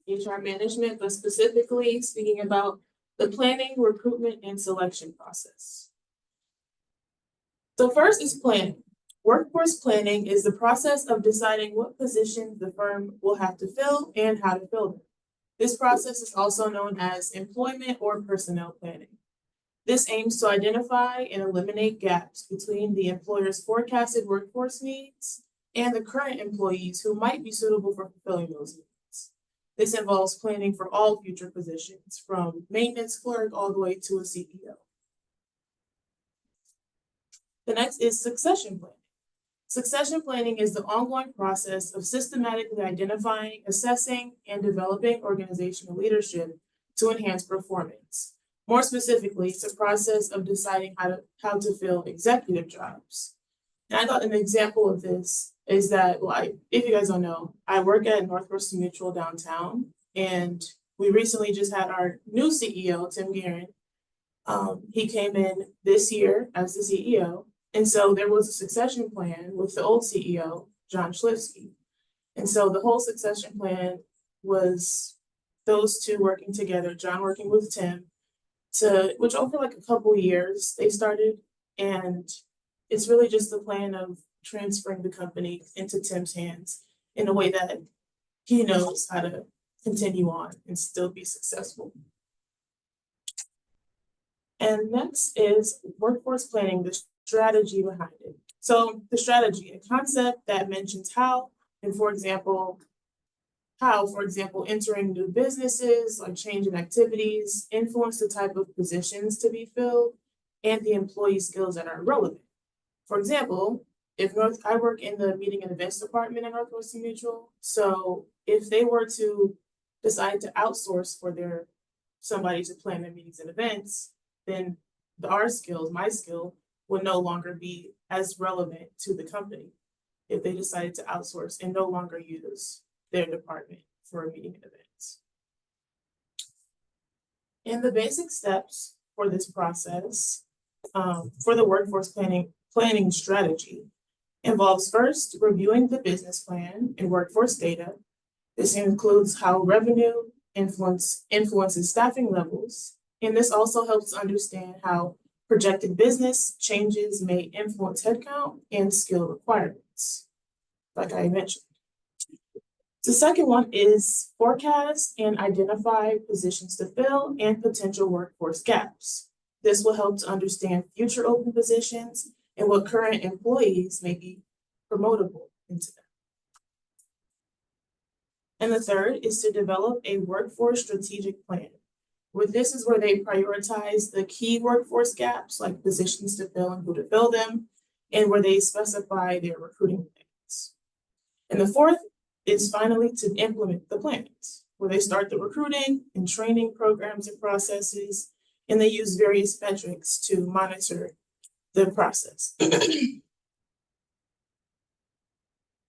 HR management, but specifically speaking about the planning, recruitment, and selection process. So first is planning. Workforce planning is the process of deciding what positions the firm will have to fill and how to fill them. This process is also known as employment or personnel planning. This aims to identify and eliminate gaps between the employer's forecasted workforce needs and the current employees who might be suitable for fulfilling those needs. This involves planning for all future positions, from maintenance clerk all the way to a CEO. The next is succession planning. Succession planning is the ongoing process of systematically identifying, assessing, and developing organizational leadership to enhance performance. More specifically, it's a process of deciding how to fill executive jobs. And I thought an example of this is that, if you guys don't know, I work at Northwestern Mutual downtown, and we recently just had our new CEO, Tim Guerin. He came in this year as the CEO. And so there was a succession plan with the old CEO, John Schlifsky. And so the whole succession plan was those two working together, John working with Tim, which over like a couple years they started. And it's really just the plan of transferring the company into Tim's hands in a way that he knows how to continue on and still be successful. And next is workforce planning, the strategy behind it. So the strategy, a concept that mentions how, for example, entering new businesses, like changing activities, influence the type of positions to be filled, and the employee skills that are relevant. For example, I work in the meeting and events department at Northwestern Mutual. So if they were to decide to outsource for somebody to plan their meetings and events, then my skill, would no longer be as relevant to the company if they decided to outsource and no longer use their department for meeting and events. And the basic steps for this process, for the workforce planning strategy, involves first reviewing the business plan and workforce data. This includes how revenue influences staffing levels, and this also helps understand how projected business changes may influence headcount and skill requirements, like I mentioned. The second one is forecast and identify positions to fill and potential workforce gaps. This will help to understand future open positions and what current employees may be promotable into them. And the third is to develop a workforce strategic plan. This is where they prioritize the key workforce gaps, like positions to fill and who to fill them, and where they specify their recruiting plans. And the fourth is finally to implement the plans, where they start the recruiting and training programs and processes, and they use various metrics to monitor the process.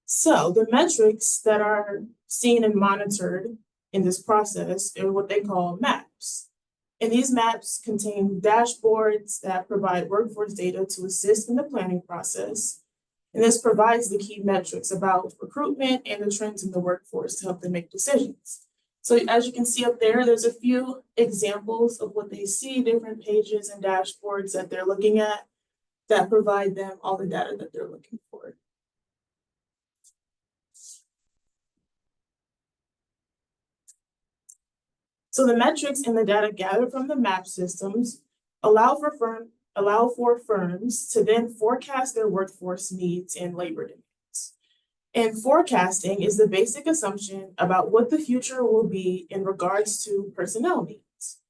So the metrics that are seen and monitored in this process are what they call maps. And these maps contain dashboards that provide workforce data to assist in the planning process. And this provides the key metrics about recruitment and the trends in the workforce to help them make decisions. So as you can see up there, there's a few examples of what they see, different pages and dashboards that they're looking at that provide them all the data that they're looking for. So the metrics and the data gathered from the map systems allow for firms to then forecast their workforce needs and labor demands. And forecasting is the basic assumption about what the future will be in regards to personnel needs.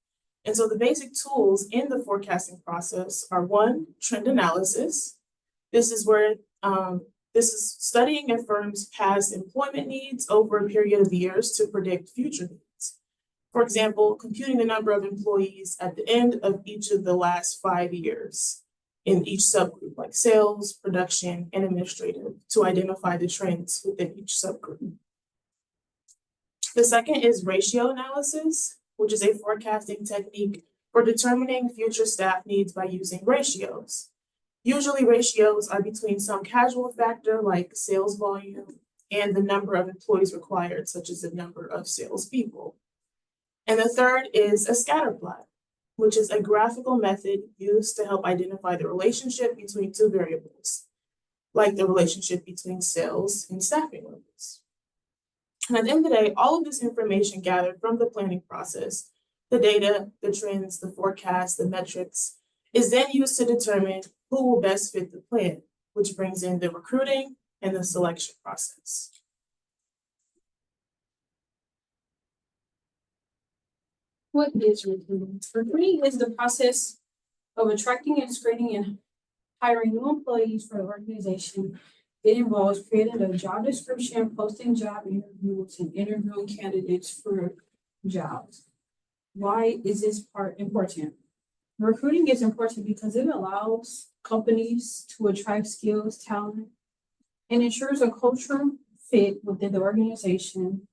And so the basic tools in the forecasting process are one, trend analysis. This is studying a firm's past employment needs over a period of years to predict future needs. For example, computing the number of employees at the end of each of the last 5 years in each subgroup, like sales, production, and administrative, to identify the trends within each subgroup. The second is ratio analysis, which is a forecasting technique for determining future staff needs by using ratios. Usually ratios are between some casual factor like sales volume and the number of employees required, such as the number of salespeople. And the third is a scatter plot, which is a graphical method used to help identify the relationship between two variables, like the relationship between sales and staffing levels. And at the end of the day, all of this information gathered from the planning process, the data, the trends, the forecasts, the metrics, is then used to determine who will best fit the plan, which brings in the recruiting and the selection process. What is recruiting? Recruiting is the process of attracting and screening and hiring new employees for the organization. It involves creating a job description, posting job interviews, and interviewing candidates for jobs. Why is this part important? Recruiting is important because it allows companies to attract skills, talent, and ensures a cultural fit within the organization,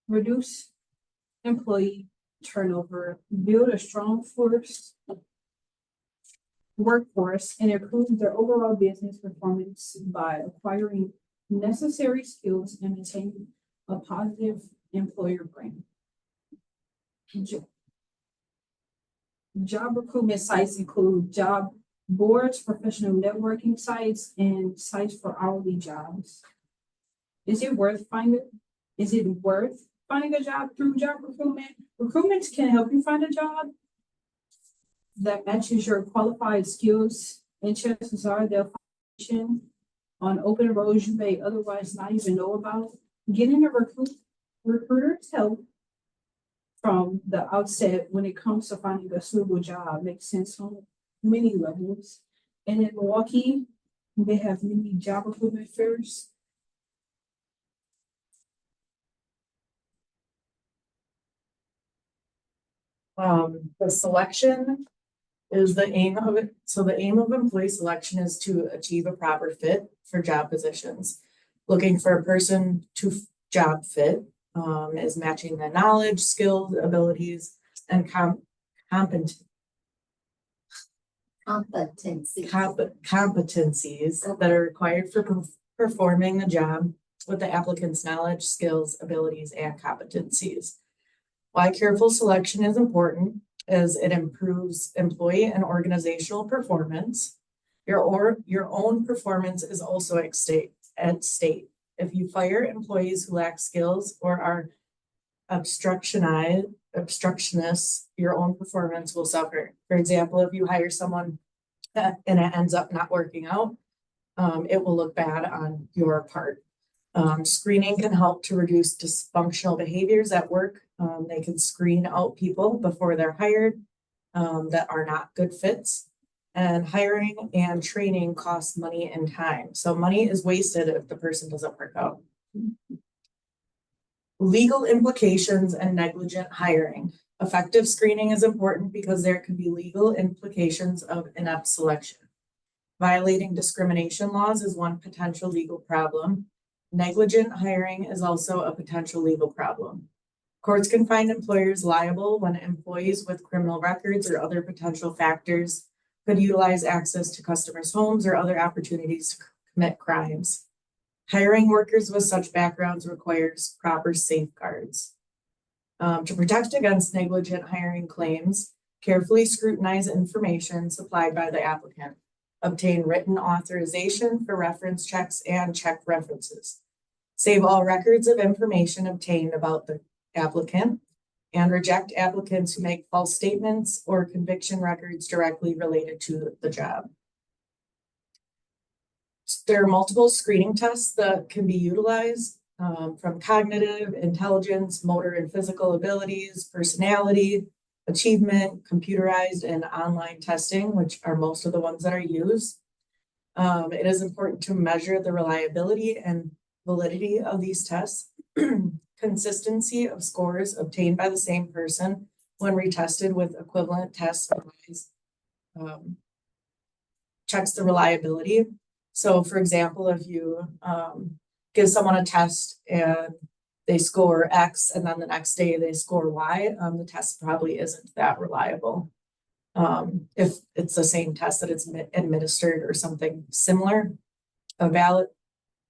reduce employee turnover, build a strong workforce, and improve their overall business performance by acquiring necessary skills and maintaining a positive employer brand. Job recruitment sites include job boards, professional networking sites, and sites for hourly jobs. Is it worth finding a job through job recruitment? Recruitment can help you find a job that matches your qualified skills, and chances are they'll find on open roles you may otherwise not even know about. Getting a recruiter's help from the outset when it comes to finding a suitable job makes sense on many levels. And in Milwaukee, they have many job recruitment fairs. The selection is the aim of it. So the aim of employee selection is to achieve a proper fit for job positions. Looking for a person to job fit is matching the knowledge, skills, abilities, and competencies that are required for performing the job with the applicant's knowledge, skills, abilities, and competencies. Why careful selection is important is it improves employee and organizational performance. Your own performance is also at stake. If you fire employees who lack skills or are obstructionists, your own performance will suffer. For example, if you hire someone and it ends up not working out, it will look bad on your part. Screening can help to reduce dysfunctional behaviors at work. They can screen out people before they're hired that are not good fits. And hiring and training costs money and time. So money is wasted if the person doesn't work out. Legal implications and negligent hiring. Effective screening is important because there can be legal implications of inept selection. Violating discrimination laws is one potential legal problem. Negligent hiring is also a potential legal problem. Courts can find employers liable when employees with criminal records or other potential factors could utilize access to customers' homes or other opportunities to commit crimes. Hiring workers with such backgrounds requires proper safeguards. To protect against negligent hiring claims, carefully scrutinize information supplied by the applicant. Obtain written authorization for reference checks and check references. Save all records of information obtained about the applicant and reject applicants who make false statements or conviction records directly related to the job. There are multiple screening tests that can be utilized from cognitive, intelligence, motor and physical abilities, personality, achievement, computerized and online testing, which are most of the ones that are used. It is important to measure the reliability and validity of these tests. Consistency of scores obtained by the same person when retested with equivalent tests checks the reliability. So for example, if you give someone a test and they score X and then the next day they score Y, the test probably isn't that reliable. If it's the same test that it's administered or something similar,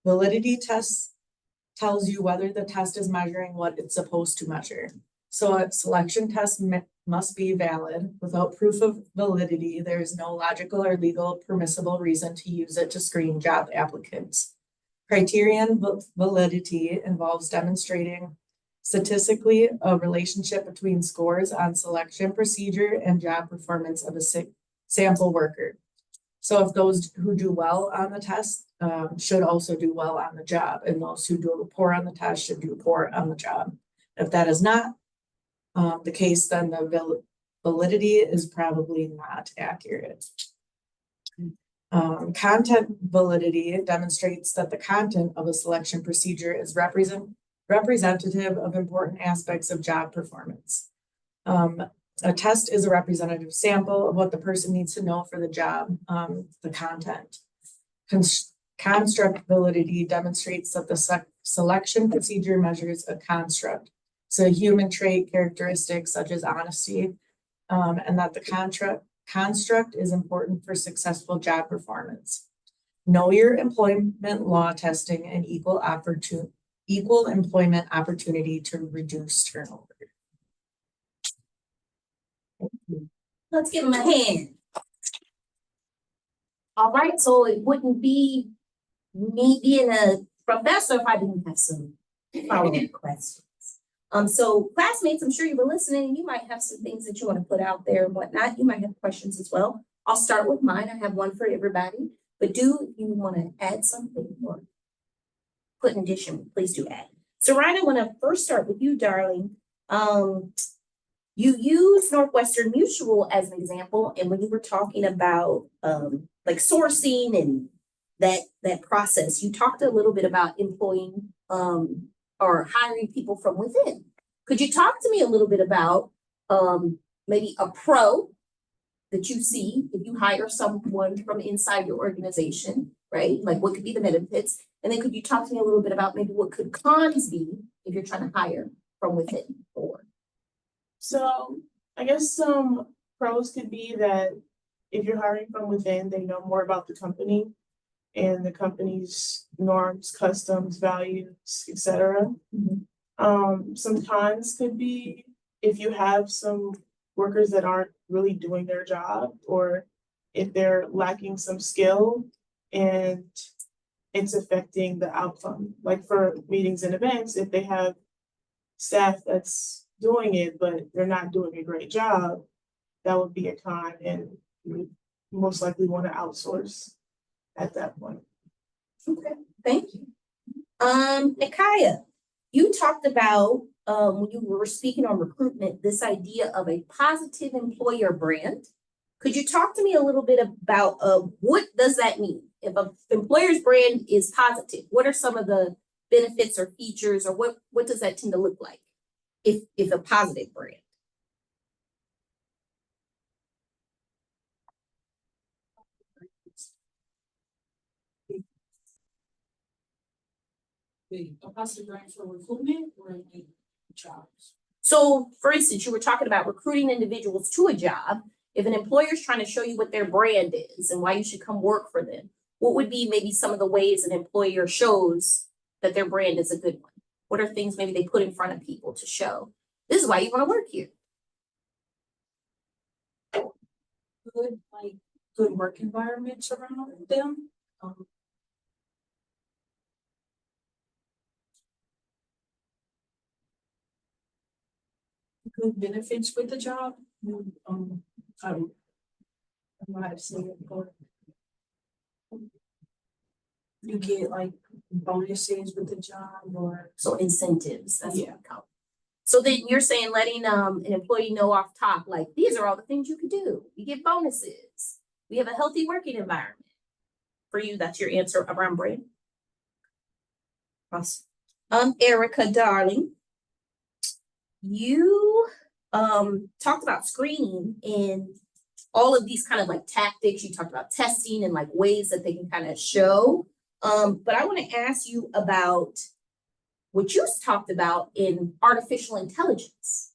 validity tests tells you whether the test is measuring what it's supposed to measure. So a selection test must be valid. Without proof of validity, there is no logical or legal permissible reason to use it to screen job applicants. Criterion validity involves demonstrating statistically a relationship between scores on selection procedure and job performance of a sample worker. So if those who do well on the test should also do well on the job, and those who do poor on the test should do poor on the job. If that is not the case, then the validity is probably not accurate. Content validity demonstrates that the content of a selection procedure is representative of important aspects of job performance. A test is a representative sample of what the person needs to know for the job, the content. Construct validity demonstrates that the selection procedure measures a construct. So a human trait characteristics such as honesty, and that the construct is important for successful job performance. Know your employment law testing and equal employment opportunity to reduce turnover. Let's give him a hand. All right, so it wouldn't be me being a professor if I didn't have some follow-up questions. So classmates, I'm sure you were listening. You might have some things that you want to put out there and whatnot. You might have questions as well. I'll start with mine. I have one for everybody. But do you want to add something or put an addition? Please do add. So Ryan, I want to first start with you, darling. You use Northwestern Mutual as an example, and when you were talking about like sourcing and that process, you talked a little bit about employing or hiring people from within. Could you talk to me a little bit about maybe a pro that you see if you hire someone from inside your organization, right? Like what could be the benefits? And then could you talk to me a little bit about maybe what could cons be if you're trying to hire from within or So I guess some pros could be that if you're hiring from within, they know more about the company and the company's norms, customs, values, etc. Some cons could be if you have some workers that aren't really doing their job, or if they're lacking some skill and it's affecting the outcome. Like for meetings and events, if they have staff that's doing it, but they're not doing a great job, that would be a con, and you would most likely want to outsource at that point. Okay, thank you. Nikaya, you talked about when you were speaking on recruitment, this idea of a positive employer brand. Could you talk to me a little bit about what does that mean? If an employer's brand is positive, what are some of the benefits or features, or what does that tend to look like if a positive brand? A positive brand for recruitment or like jobs? So for instance, you were talking about recruiting individuals to a job. If an employer is trying to show you what their brand is and why you should come work for them, what would be maybe some of the ways an employer shows that their brand is a good one? What are things maybe they put in front of people to show this is why you want to work here? Good work environments around them. Good benefits with the job. I might have seen it before. You get like bonuses with the job or. So incentives, that's what Yeah. we call it. So then you're saying letting an employee know off top, like these are all the things you could do. You get bonuses. We have a healthy working environment. For you, that's your answer around brand. Awesome. Erica, darling, you talked about screening and all of these kind of like tactics. You talked about testing and like ways that they can kind of show. But I want to ask you about what you talked about in artificial intelligence.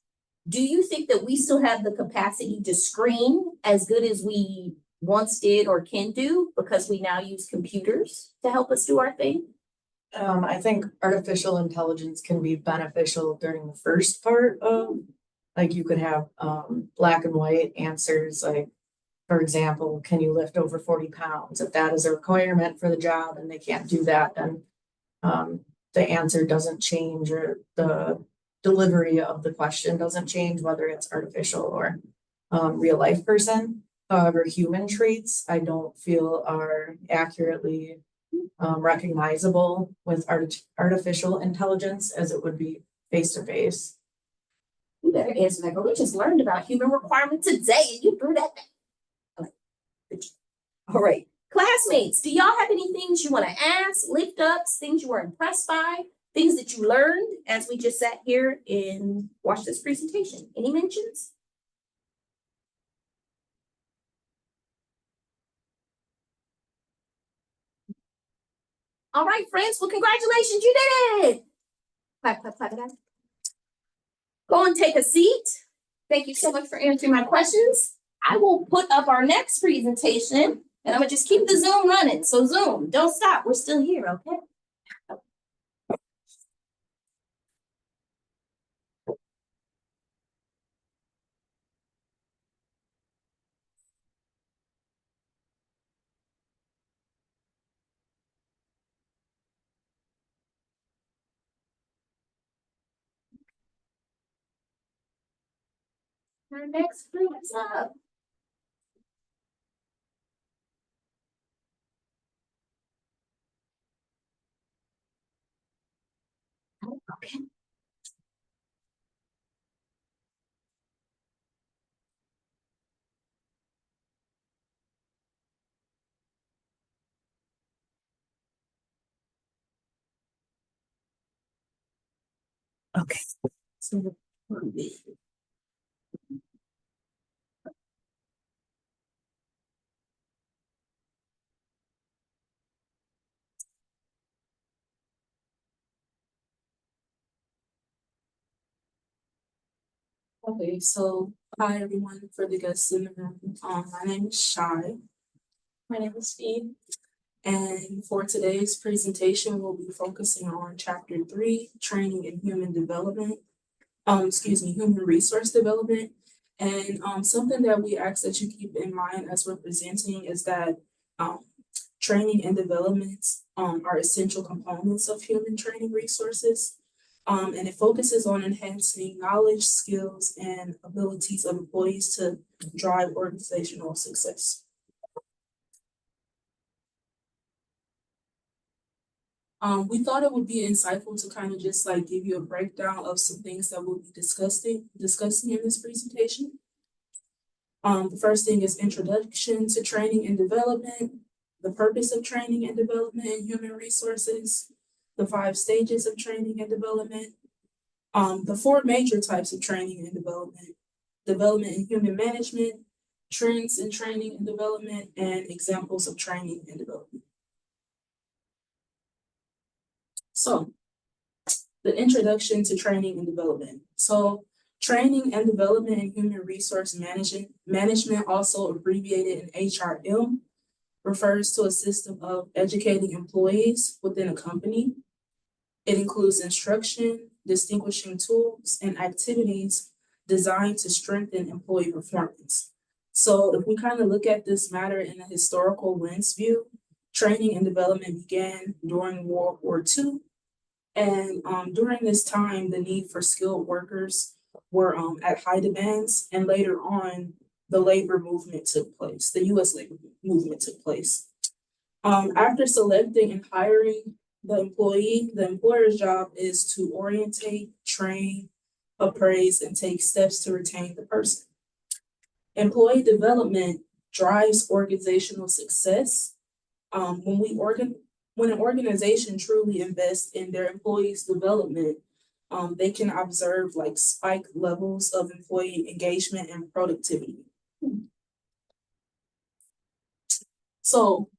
Do you think that we still have the capacity to screen as good as we once did or can do because we now use computers to help us do our thing? I think artificial intelligence can be beneficial during the first part of, like, you could have, black and white answers, like, for example, can you lift over 40 pounds? If that is a requirement for the job and they can't do that, then, the answer doesn't change, or the delivery of the question doesn't change, whether it's artificial or, real life person. However, human traits, I don't feel are accurately recognizable with artificial intelligence as it would be face to face. You better answer that, girl. We just learned about human requirement today and you threw that back. Okay, good job. All right, classmates, do y'all have any things you want to ask, lift ups, things you were impressed by, things that you learned as we just sat here and watched this presentation? Any mentions? All right, friends. Well, congratulations, you did it. Clap, clap, clap, clap. Go and take a seat. Thank you so much for answering my questions. I will put up our next presentation and I'm gonna just keep the Zoom running. So Zoom, don't stop. We're still here, okay? Our next group is up. Okay. Okay. So Okay, so hi everyone for the guests in the room. My name is Shai. My name is Steve. And for today's presentation, we'll be focusing on chapter 3, training and human development. Human resource development. And something that we ask that you keep in mind as we're presenting is that training and development are essential components of human training resources. And it focuses on enhancing knowledge, skills, and abilities of employees to drive organizational success. We thought it would be insightful to kind of just like give you a breakdown of some things that we'll be discussing in this presentation. The first thing is introduction to training and development, the purpose of training and development in human resources, the 5 stages of training and development, the 4 major types of training and development in human management, trends in training and development, and examples of training and development. So, the introduction to training and development. So, training and development in human resource management, also abbreviated in HRM, refers to a system of educating employees within a company. It includes instruction, distinguishing tools, and activities designed to strengthen employee performance. So if we kind of look at this matter in a historical lens view, training and development began during World War II. And during this time, the need for skilled workers were at high demands, and later on, the labor movement took place. The U.S. labor movement took place. After selecting and hiring the employee, the employer's job is to orientate, train, appraise, and take steps to retain the person. Employee development drives organizational success. When an organization truly invests in their employees' development, they can observe like spike levels of employee engagement and productivity. So,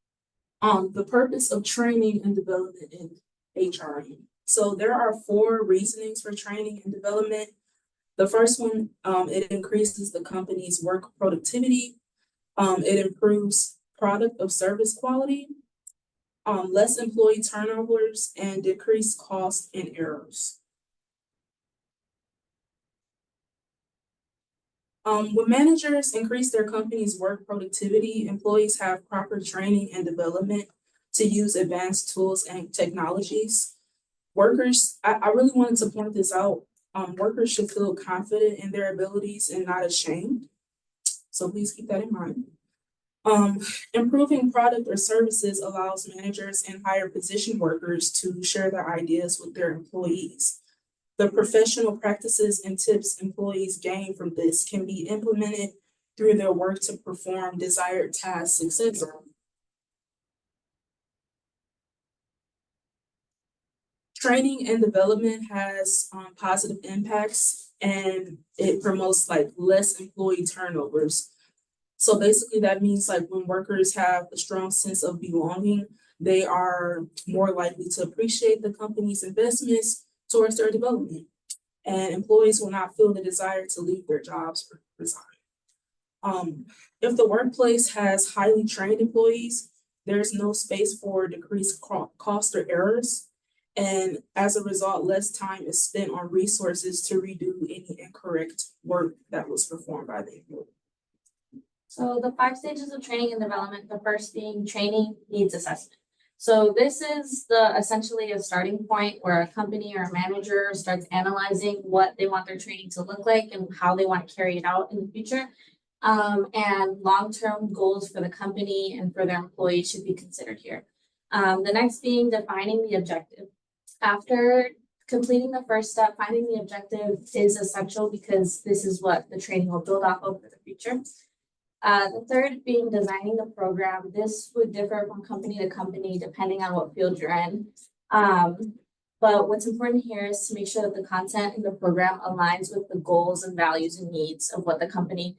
the purpose of training and development in HRM. So there are 4 reasonings for training and development. The first one, it increases the company's work productivity. It improves product of service quality. less employee turnovers, and decreased costs and errors. When managers increase their company's work productivity, employees have proper training and development to use advanced tools and technologies. Workers, I really wanted to point this out. Workers should feel confident in their abilities and not ashamed. So please keep that in mind. Improving product or services allows managers and higher position workers to share their ideas with their employees. The professional practices and tips employees gain from this can be implemented through their work to perform desired tasks successfully. Training and development has positive impacts, and it promotes like less employee turnovers. So basically that means like when workers have a strong sense of belonging, they are more likely to appreciate the company's investments towards their development. And employees will not feel the desire to leave their jobs or resign. If the workplace has highly trained employees, there's no space for decreased cost or errors. And as a result, less time is spent on resources to redo any incorrect work that was performed by the employee. So the 5 stages of training and development, the first being training needs assessment. So this is essentially a starting point where a company or a manager starts analyzing what they want their training to look like and how they want to carry it out in the future. And long-term goals for the company and for their employees should be considered here. The next being defining the objective. After completing the first step, finding the objective is essential because this is what the training will build off of for the future. The third being designing the program. This would differ from company to company depending on what field you're in. But what's important here is to make sure that the content in the program aligns with the goals and values and needs of what the company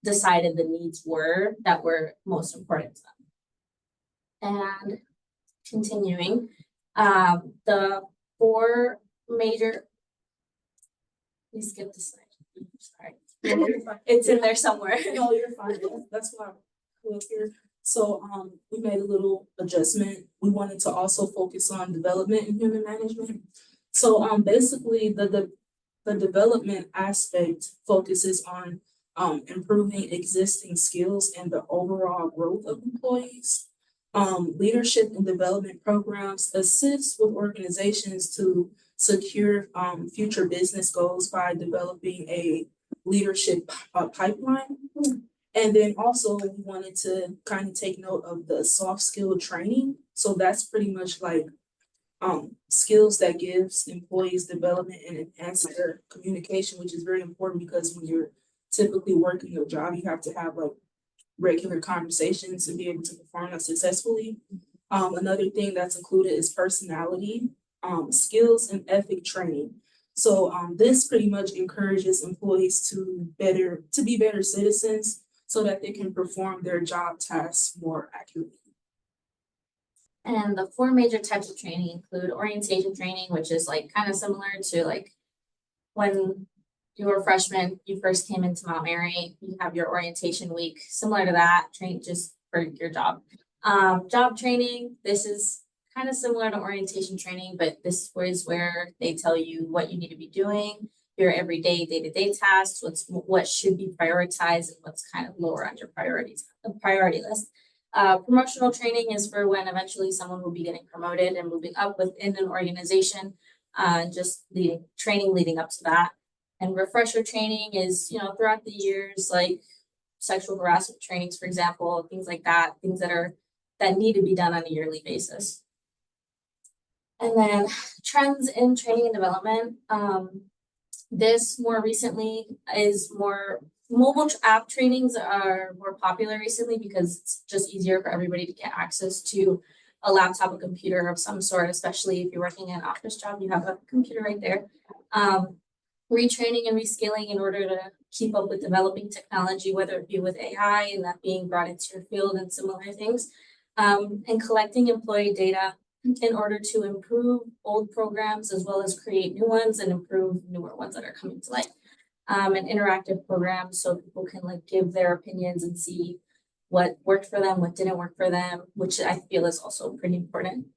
decided the needs were that were most important to them. And continuing, the 4 major, please skip this slide. Sorry. It's in there somewhere. No, you're fine. That's why we're here. So we made a little adjustment. We wanted to also focus on development and human management. So basically the development aspect focuses on improving existing skills and the overall growth of employees. Leadership and development programs assist with organizations to secure future business goals by developing a leadership pipeline. And then also we wanted to kind of take note of the soft skill training. So that's pretty much like skills that gives employees development and enhance their communication, which is very important because when you're typically working your job, you have to have like regular conversations and be able to perform that successfully. Another thing that's included is personality, skills and ethic training. So this pretty much encourages employees to be better citizens so that they can perform their job tasks more accurately. And the 4 major types of training include orientation training, which is like kind of similar to like when you were a freshman, you first came into Mount Mary, you have your orientation week, similar to that, train just for your job. Job training, this is kind of similar to orientation training, but this is where they tell you what you need to be doing, your everyday day-to-day tasks, what should be prioritized and what's kind of lower on your priority list. Promotional training is for when eventually someone will be getting promoted and moving up within an organization, just training leading up to that. And refresher training is, throughout the years, like sexual harassment trainings, for example, things like that, things that need to be done on a yearly basis. And then trends in training and development. This more recently is more mobile app trainings are more popular recently because it's just easier for everybody to get access to a laptop, a computer of some sort, especially if you're working in an office job, you have a computer right there. Retraining and reskilling in order to keep up with developing technology, whether it be with AI and that being brought into your field and similar things, and collecting employee data in order to improve old programs as well as create new ones and improve newer ones that are coming to life. And interactive programs so people can like give their opinions and see what worked for them, what didn't work for them, which I feel is also pretty important.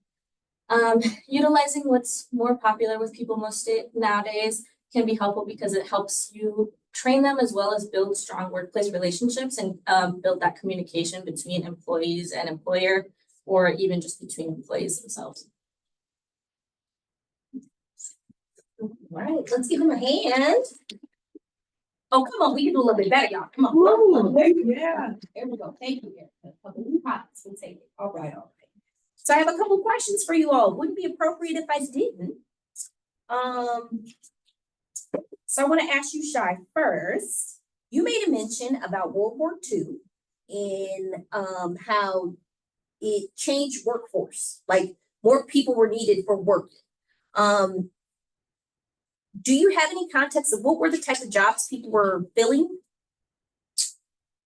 Utilizing what's more popular with people nowadays can be helpful because it helps you train them as well as build strong workplace relationships and build that communication between employees and employer, or even just between employees themselves. All right, let's give them a hand. Oh, come on, we can do a little bit better, y'all. Come on. Yeah. There we go. Thank you, Erica. A couple new pots, we'll take it. All right. So I have a couple questions for you all. Wouldn't be appropriate if I didn't. So I want to ask you, Shy, first. You made a mention about World War II and how it changed workforce, like more people were needed for work. Do you have any context of what were the types of jobs people were filling?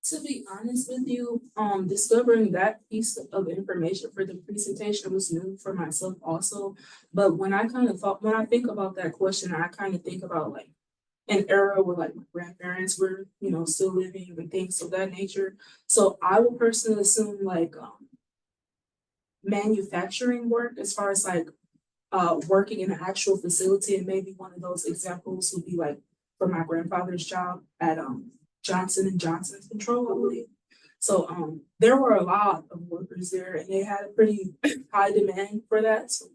To be honest with you, discovering that piece of information for the presentation was new for myself also. But when I think about that question, I kind of think about like an era where like my grandparents were, still living and things of that nature. So I would personally assume like manufacturing work as far as like working in an actual facility, and maybe one of those examples would be like for my grandfather's job at Johnson & Johnson's Control, I believe. So there were a lot of workers there and they had a pretty high demand for that. So.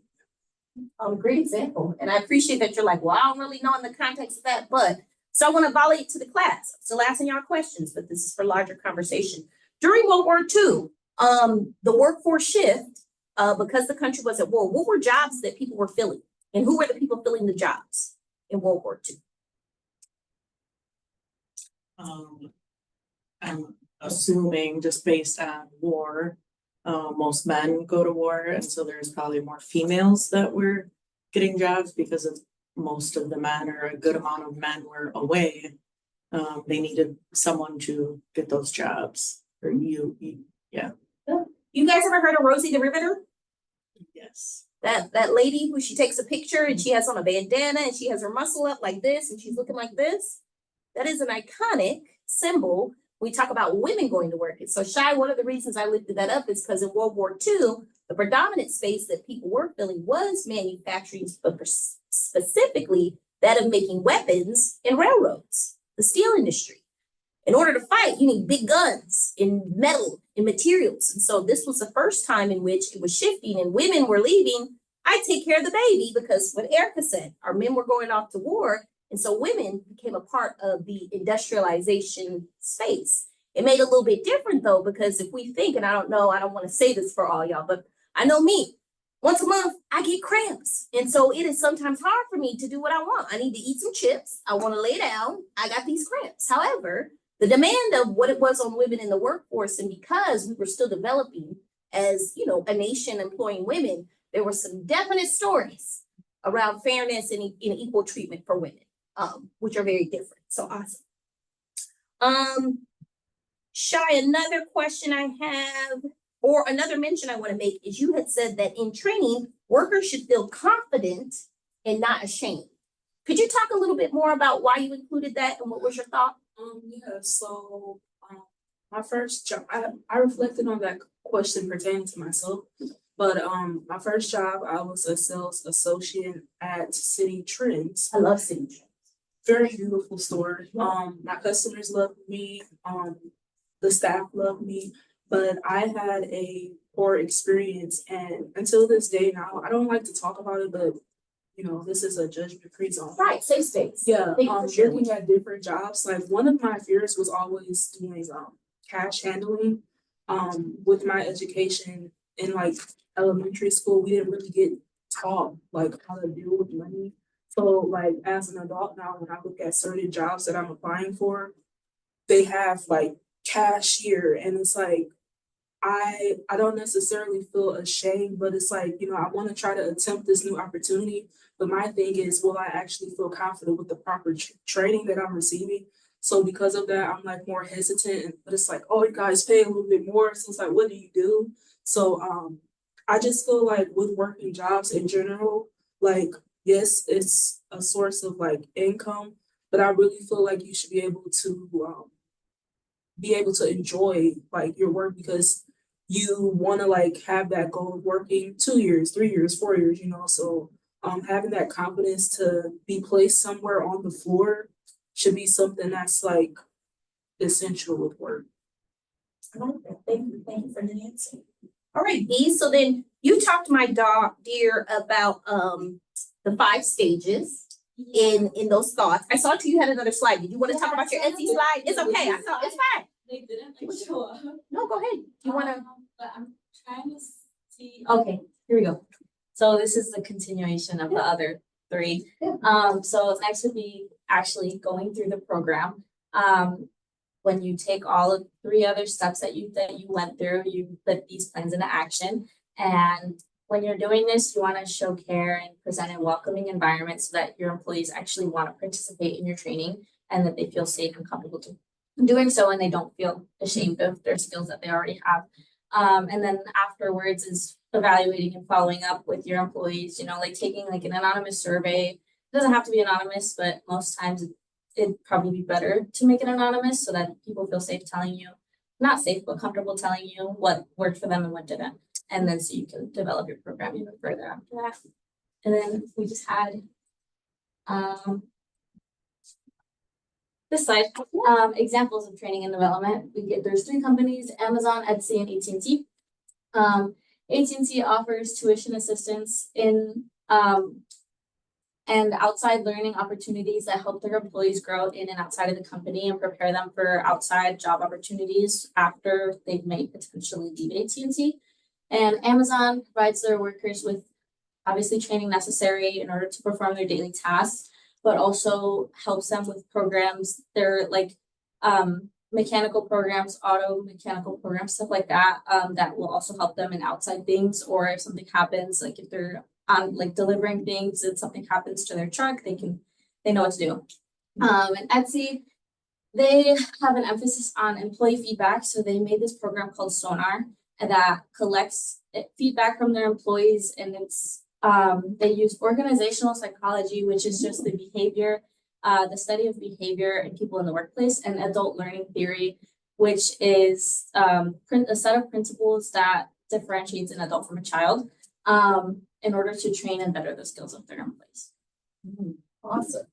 Great example. And I appreciate that you're like, well, I don't really know in the context of that, but so I want to volley it to the class. I'm still asking y'all questions, but this is for larger conversation. During World War II, the workforce shift, because the country was at war, what were jobs that people were filling? And who were the people filling the jobs in World War II? I'm assuming just based on war, most men go to war, and so there's probably more females that were getting jobs because of most of the men, or a good amount of men, were away. They needed someone to get those jobs. Or yeah. You guys ever heard of Rosie the Riveter? Yes. That lady who she takes a picture and she has on a bandana and she has her muscle up like this and she's looking like this? That is an iconic symbol. We talk about women going to work. And so Shy, one of the reasons I lifted that up is because in World War II, the predominant space that people were filling was manufacturing, but specifically that of making weapons and railroads, the steel industry. In order to fight, you need big guns and metal and materials. And so this was the first time in which it was shifting and women were leaving. I take care of the baby because what Erica said, our men were going off to war. And so women became a part of the industrialization space. It made it a little bit different though, because if we think, and I don't want to say this for all y'all, but I know me, once a month I get cramps. And so it is sometimes hard for me to do what I want. I need to eat some chips. I want to lay down. I got these cramps. However, the demand of what it was on women in the workforce, and because we were still developing as, a nation employing women, there were some definite stories around fairness and equal treatment for women. Which are very different. So awesome. Shy, another question I have, or another mention I want to make is you had said that in training, workers should feel confident and not ashamed. Could you talk a little bit more about why you included that and what was your thought? Yeah, so my first job, I reflected on that question pertaining to myself. But my first job, I was a sales associate at City Trends. I love City Trends. Very beautiful store. My customers loved me. The staff loved me, but I had a poor experience, and until this day now, I don't like to talk about it, but this is a judgment-free zone. Right, safe space. Yeah, looking at different jobs, like one of my fears was always doing cash handling. With my education in like elementary school, we didn't really get taught like how to deal with money. So like as an adult now, when I look at certain jobs that I'm applying for, they have like cashier, and it's like I don't necessarily feel ashamed, but it's like, I want to try to attempt this new opportunity. But my thing is, will I actually feel confident with the proper training that I'm receiving? So because of that, I'm like more hesitant, but it's like, oh, you guys pay a little bit more. So it's like, what do you do? So I just feel like with working jobs in general, like, yes, it's a source of like income, but I really feel like you should be able to be able to enjoy like your work because you want to like have that goal of working 2 years, 3 years, 4 years, so having that confidence to be placed somewhere on the floor should be something that's like essential with work. I like that. Thank you for the answer. All right, Dee, so then you talked to my dear about the 5 stages in those thoughts. I saw too you had another slide. Did you want to talk about your Etsy slide? It's okay. I saw it's fine. They didn't show up. No, go ahead. You wanna But I'm trying to see, okay, here we go. So this is the continuation of the other 3. So next would be actually going through the program. When you take all of 3 other steps that you went through, you put these plans into action. And when you're doing this, you want to show care and present a welcoming environment so that your employees actually want to participate in your training and that they feel safe and comfortable doing so, and they don't feel ashamed of their skills that they already have. And then afterwards is evaluating and following up with your employees, like taking like an anonymous survey. It doesn't have to be anonymous, but most times it'd probably be better to make it anonymous so that people feel safe telling you, not safe, but comfortable telling you what worked for them and what didn't. And then so you can develop your program even further after that. And then we just had this slide, examples of training and development. There's 3 companies, Amazon, Etsy, and AT&T. AT&T offers tuition assistance in and outside learning opportunities that help their employees grow in and outside of the company and prepare them for outside job opportunities after they may potentially leave AT&T. And Amazon provides their workers with obviously training necessary in order to perform their daily tasks, but also helps them with programs. They're like mechanical programs, auto mechanical programs, stuff like that, that will also help them in outside things. Or if something happens, like if they're on like delivering things and something happens to their truck, they know what to do. And Etsy, they have an emphasis on employee feedback. So they made this program called Sonar that collects feedback from their employees, and it's they use organizational psychology, which is just the behavior, the study of behavior in people in the workplace, and adult learning theory, which is a set of principles that differentiates an adult from a child in order to train and better the skills of their employees. Awesome.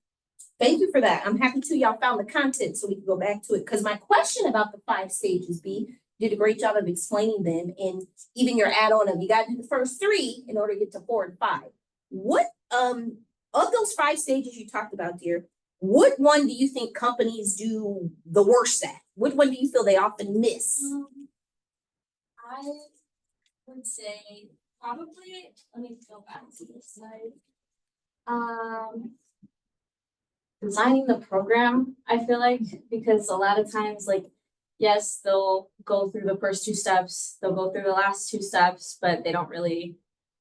Thank you for that. I'm happy too y'all found the content so we can go back to it. Because my question about the 5 stages, B, did a great job of explaining them, and even your add-on of you got to do the first 3 in order to get to 4 and 5. What of those 5 stages you talked about, dear, what one do you think companies do the worst at? What one do you feel they often miss? I would say probably, let me go back to this slide. Designing the program, I feel like, because a lot of times, like, yes, they'll go through the first 2 steps, they'll go through the last 2 steps, but they don't really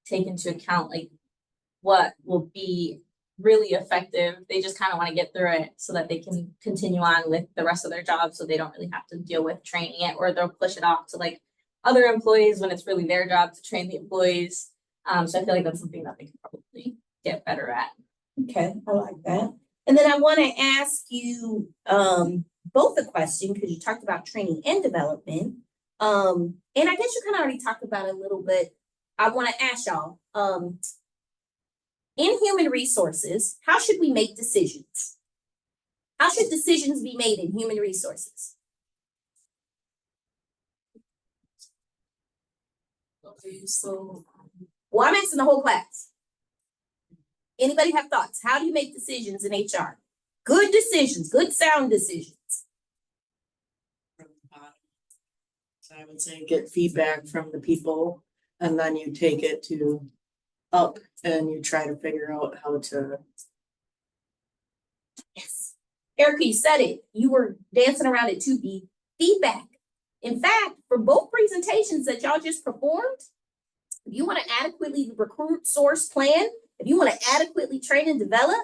take into account like what will be really effective. They just kind of want to get through it so that they can continue on with the rest of their job, so they don't really have to deal with training it, or they'll push it off to like other employees when it's really their job to train the employees. So I feel like that's something that they can probably get better at. Okay, I like that. And then I want to ask you both a question, because you talked about training and development. And I guess you kind of already talked about it a little bit. I want to ask y'all, in human resources, how should we make decisions? How should decisions be made in human resources? Okay, so Well, I'm asking the whole class. Anybody have thoughts? How do you make decisions in HR? Good decisions, good sound decisions. From the bottom. So I would say get feedback from the people, and then you take it to up and you try to figure out how to. Yes. Erica, you said it. You were dancing around it to be feedback. In fact, for both presentations that y'all just performed, if you want to adequately recruit, source, plan, if you want to adequately train and develop,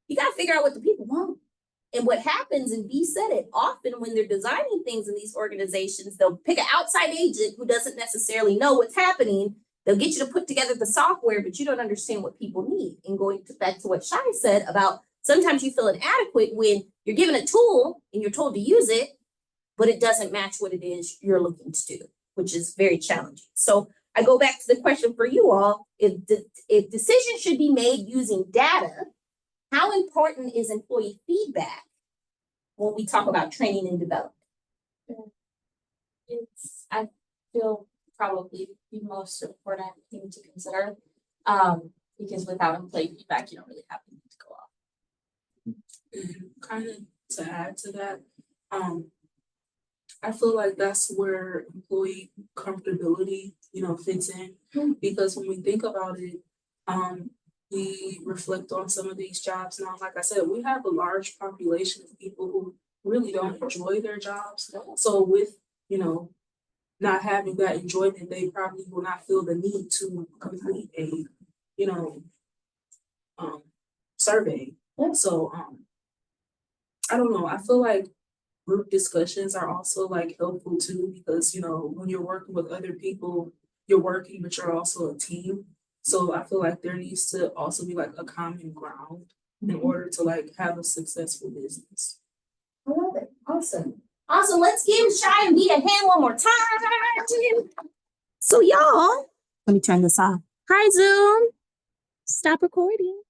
you got to figure out what the people want. And what happens, and B said it, often when they're designing things in these organizations, they'll pick an outside agent who doesn't necessarily know what's happening. They'll get you to put together the software, but you don't understand what people need. And going back to what Shai said about sometimes you feel inadequate when you're given a tool and you're told to use it, but it doesn't match what it is you're looking to do, which is very challenging. So I go back to the question for you all, if decisions should be made using data, how important is employee feedback when we talk about training and development? I feel probably the most important thing to consider. Because without employee feedback, you don't really have anything to go off. And kind of to add to that, I feel like that's where employee comfortability, fits in. Because when we think about it, we reflect on some of these jobs now. Like I said, we have a large population of people who really don't enjoy their jobs. So with, not having that enjoyment, they probably will not feel the need to complete a, survey. So, I don't know, I feel like group discussions are also like helpful too, because, when you're working with other people, you're working, but you're also a team. So I feel like there needs to also be like a common ground in order to like have a successful business. I love it. Awesome. Awesome. Let's give Shy and Beat a hand one more time. So y'all, let me turn this off. Hi, Zoom. Stop recording.